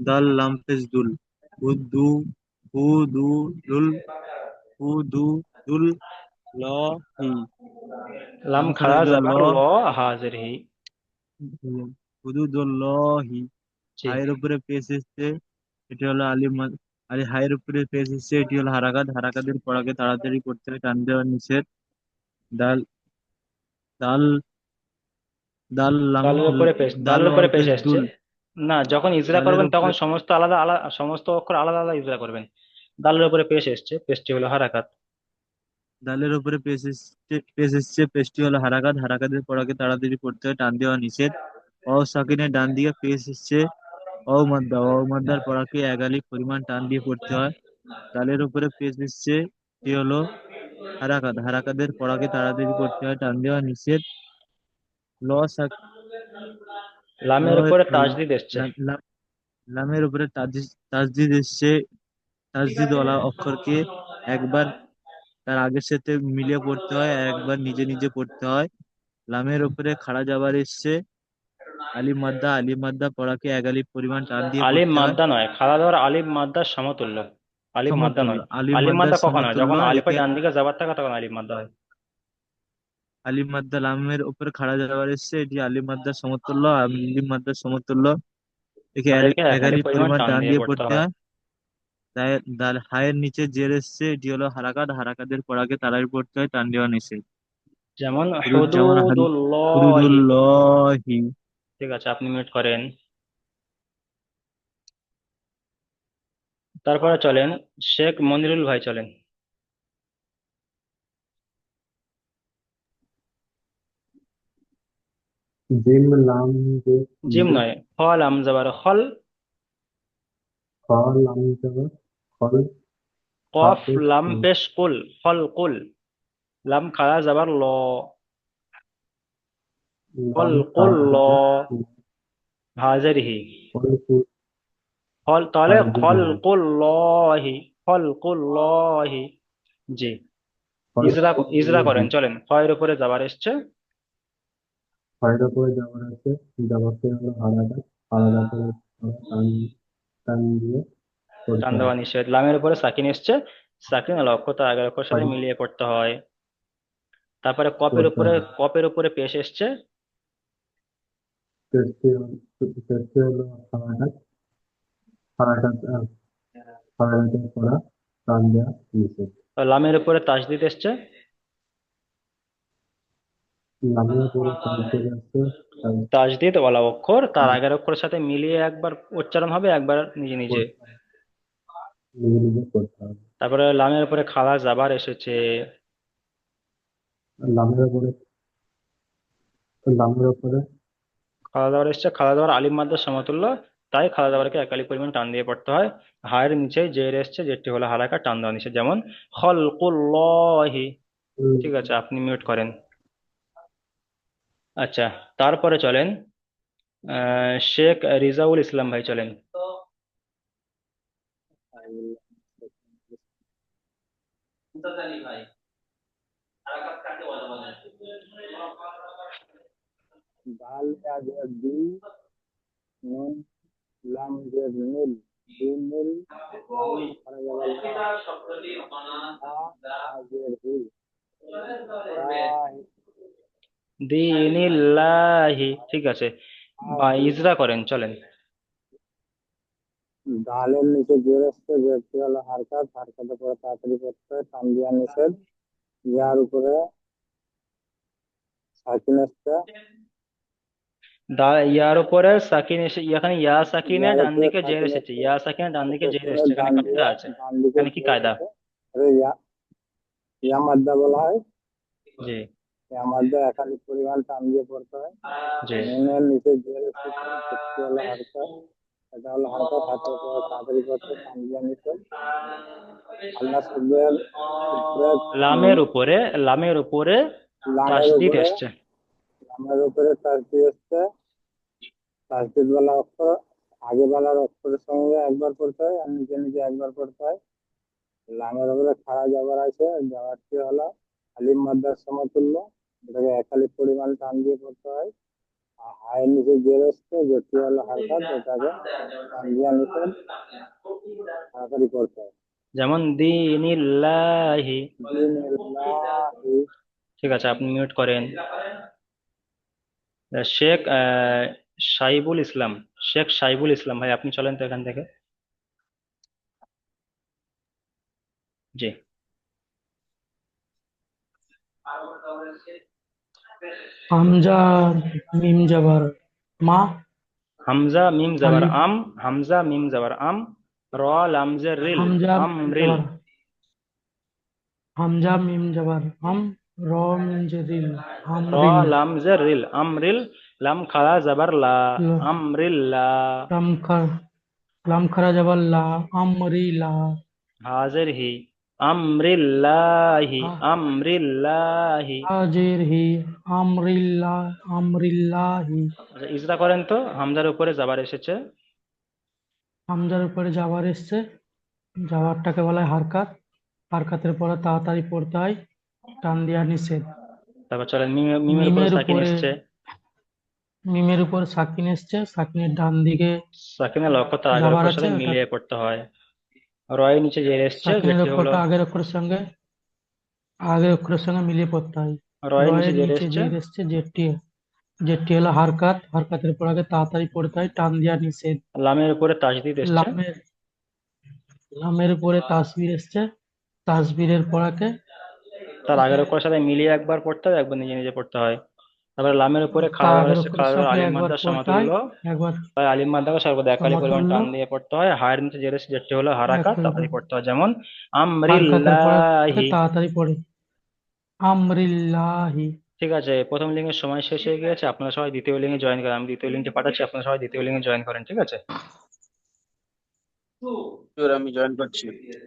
দাল লামফেজ দুল, হুদু, হু দু দুল, হু দু দুল, ল হি, লাম লাম খাড়া খাড়া দুল ল, জাবার ল, হাজির হি। হুদুদুল ল হি। জি। হায়ের উপরে পেশ এসছে, এটি হলো আলি হায়ের উপরে পেশ এসছে, এটি হলো হারাকাত, হারাকাতের পড়াকে তাড়াতাড়ি করতে হয়, টান দেওয়া নিষেধ। দাল দাল দাল লাম দালের উপরে পেশ, দাল দালের উপরে পেশ অফেজ এসছে। দুল, না, যখন ইজরা দালের করবেন তখন উপরে সমস্ত আলাদা আলাদা, সমস্ত অক্ষর আলাদা আলাদা ইজরা করবেন। দালের উপরে পেশ এসছে, পেশটি হলো হারাকাত। দালের উপরে পেশ এসছে, পেশটি হলো হারাকাত, হারাকাতের পড়াকে তাড়াতাড়ি পড়তে হয়, টান দেওয়া নিষেধ। সাকিনের ডান দিকে পেশ এসছে, মাদ্দার পড়াকে এক আলিফ পরিমাণ টান দিয়ে পড়তে হয়। দালের উপরে পেশ এসছে, এটি হলো হারাকাত, হারাকাতের পড়াকে তাড়াতাড়ি পড়তে হয়, টান দেওয়া নিষেধ। ল সাক ল লামের উপরে তাজদিদ এসছে। লামের উপরে তাসদিদ এসছে, তাসদিদ ওয়ালা অক্ষরকে একবার তার আগের সাথে মিলিয়ে পড়তে হয়, আর একবার নিজে নিজে পড়তে হয়। লামের উপরে খাড়া জাবার এসছে, আলিফ মাদ্দা পড়াকে এক আলিফ পরিমাণ টান দিয়ে আলিফ পড়তে হয়। মাদ্দা নয়, খাড়া দেওয়ার আলিফ মাদ্দার সমতুল্য। আলিফ মাদ্দা সমতুল্য, নয়। আলিফ আলিফ মাদ্দার মাদ্দা কখন হয়? সমতুল্য, যখন আলিফের একে ডান দিকে যাবার থাকে তখন আলিফ মাদ্দা হয়। আলিফ মাদ্দা লামের উপরে খাড়া জাবার এসছে, এটি আলিফ মাদ্দার সমতুল্য, আলিফ মাদ্দার সমতুল্য, একে তাদেরকে এক এক আলিফ আলিফ পরিমাণ পরিমাণ টান টান দিয়ে দিয়ে পড়তে পড়তে হয়। হয়। হায়ের নিচে জের এসছে, এটি হলো হারাকাত, হারাকাতের পড়াকে তাড়াতাড়ি পড়তে হয়, টান দেওয়া নিষেধ। যেমন যেমন হুদুদুল্লাহি। হুদুদুল্লাহি। ঠিক আছে, আপনি মিউট করেন। তারপরে চলেন শেখ মনিরুল ভাই চলেন। জিম লাম যে জিম নয়, ফল আম জাবার খল। ফল লাম যাবে ফল কফ হাফেজ লাম পেশ কুল, ফল কুল। লাম খাড়া জাবার ল, ফল লাম কুল ল, তারপরে হাজির হি। ফল ফুল ফল তাহলে তারপরে খল কুল লহি, খল কুল লহি। জি। ফল ইজরা, ইজরা ফুল করেন চলেন। ফয়ের উপরে যাবার এসছে, ছয়টা করে যাওয়ার আছে, যাওয়াতে হলো আলাদা আলাদা করে টান টান দিয়ে টান করতে দেওয়া হয়। নিষেধ। লামের উপরে সাকিন এসছে, সাকিন আল অক্ষর তার আগের অক্ষরের সাথে ছয় মিলিয়ে পড়তে হয়। তারপরে কপের করতে উপরে, হয়। কপের উপরে পেশ এসছে, চেষ্টা চেষ্টা হলো হারাকাত হারাকাত হারাকাতের পড়া টান দেওয়া নিষেধ। লামের উপরে তাসদিদ এসছে, লামের পরে তারপরে আছে তার তাসদিদ ওয়ালা অক্ষর তার আগের অক্ষরের সাথে মিলিয়ে একবার উচ্চারণ হবে, একবার নিজে নিজে। নিজে নিজে করতে হবে। তারপরে লামের উপরে খালা জাবার এসেছে, লামের পরে লামের উপরে খালা জাবার এসছে, খালা জাবার আলিফ মাদ্দার সমতুল্য, তাই খালা জাবারকে এক আলিফ পরিমাণ টান দিয়ে পড়তে হয়। হায়ের নিচে জের এসছে, যেটি হলো হারাকা, টান দেওয়া নিষেধ। যেমন খলকুল্লাহি। ঠিক আছে, আপনি মিউট করেন। আচ্ছা, তারপরে চলেন শেখ রিজাউল ইসলাম ভাই চলেন। দাল জের দি, নুন লাম জের নীল, দি নীল, লাম খারা যাবার লা, হা জের হিল, রা দিনিল্লাহি, ঠিক আছে। বা ইজরা করেন, চলেন। দালের নিচে জের আসছে, জেরটি হলো হারকাত, হারকাতের পরে তাড়াতাড়ি পড়তে হয়, টান দিয়া নিষেধ, যার উপরে সাকিন আসছে, ইয়ার উপরে সাকিন এসে, এখানে ইয়া সাকিনে যার ডান উপরে দিকে জের সাকিন এসেছে, আসছে, ইয়া সাকিনে ডান দিকে জের তারপরে এসেছে, এখানে ডান কথা আছে, ডান দিকে এখানে কি জের কায়দা? আসছে, আরে ইয়া মাদ্দা বলা হয়। জি ইয়া মাদ্দা একাধিক পরিমাণ টান দিয়ে পড়তে হয়। জি। নুনের নিচে জের এসেছে, যেটি হলো হারকাত, এটা হলো হারকাত, হাতের পরে তাড়াতাড়ি পড়তে টান দিয়া নিষেধ। আল্লাহ শব্দের উপরে লামের উপরে, লামের উপরে লামের তাসদিদ উপরে এসছে। লামের উপরে তাসদিদ আসছে, তাসদিদ ওয়ালা অক্ষর আগে বেলার অক্ষরের সঙ্গে একবার পড়তে হয় আর নিচে নিচে একবার পড়তে হয়। লামের উপরে খাড়া জবর আছে, জবরটি হলো আলিফ মাদ্দার সমতুল্য, এটাকে একালিফ পরিমাণ টান দিয়ে পড়তে হয়। আর হায়ের নিচে জের আসছে, যেটি হলো হারকাত, এটাকে টান দিয়ে নিষেধ, তাড়াতাড়ি পড়তে হয়। যেমন দিনিল্লাহি। দিনিল্লাহি, ঠিক আছে, আপনি মিউট করেন। শেখ সাইবুল ইসলাম, শেখ সাইবুল ইসলাম ভাই, আপনি চলেন তো এখান থেকে। জি। হামজা মিম জাবার মা, হামজা মিম জাবার আলিফ আম, হামজা মিম জাবার আম, র লামজের রিল, হামজা আম মিম রিল। জাবার হামজা মিম জাবার আম, র মিম জেরিল র আমরিল, লামজের রিল, আমরিল, লাম খাড়া জাবার লা, আমরিল্লা। লাম খার লাম খারা জাবার লা, আমরিলা, হাজের হি, আমরিল্লাহি, হা- আমরিল্লাহি। হাজির হি, আমরিল্লা, আমরিল্লাহি। আচ্ছা, ইজরা করেন তো, হামজার উপরে জাবার এসেছে। হামজার উপরে জাবার এসছে, জাবারটাকে বলা হয় হারকাত, হারকাতের পরে তাড়াতাড়ি পড়তে হয়, টান দেওয়া নিষেধ। তারপর চলেন, মিমের উপরে মিমের সাকিন উপরে এসছে। মিমের উপর সাকিন এসছে, সাকিনের ডান দিকে সাকিনের লক্ষ্য তার আগের জাবার অক্ষরের আছে, সাথে ওটা মিলিয়ে পড়তে হয়। রয়ের নিচে জের এসছে, সাকিনের যেটি হলো, অক্ষরটা আগের অক্ষরের সঙ্গে মিলিয়ে পড়তে হয়। রয়ের নিচে রয়ের জের নিচে এসছে। জের এসছে, যেটি যেটি হলো হারকাত, হারকাতের পর আগে তাড়াতাড়ি পড়তে হয়, টান দেওয়া নিষেধ। লামের উপরে তাসদিদ এসছে। লামের লামের উপরে তাসবির এসছে, তাসবিরের পর আগে তার আগের অক্ষরের সাথে মিলিয়ে একবার পড়তে হয়, একবার নিজে নিজে পড়তে হয়। তারপরে লামের উপরে খাড়া তার জবর আগের এসছে, অক্ষরের খাড়া জবর সঙ্গে আলিফ একবার মাদ্দার পড়তে সমতুল্য, হয়, একবার তাই আলিফ মাদ্দাকে সর্বদা একালি পরিমাণ সমতুল্য, টান দিয়ে পড়তে হয়। হায়ের নিচে জের এসছে, যেটি হলো হারাকাত, তাড়াতাড়ি পড়তে হয়। যেমন হারকাতের পর আগে আমরিল্লাহি। তাড়াতাড়ি পড়ে, আমরিল্লাহি। ঠিক আছে, প্রথম লিঙ্গের সময় শেষ হয়ে গিয়েছে, আপনারা সবাই দ্বিতীয় লিঙ্গে জয়েন করেন। আমি দ্বিতীয় লিঙ্কটি পাঠাচ্ছি, আপনারা সবাই দ্বিতীয় লিঙ্গে জয়েন করেন, ঠিক আছে। হুজুর, আমি জয়েন করছি।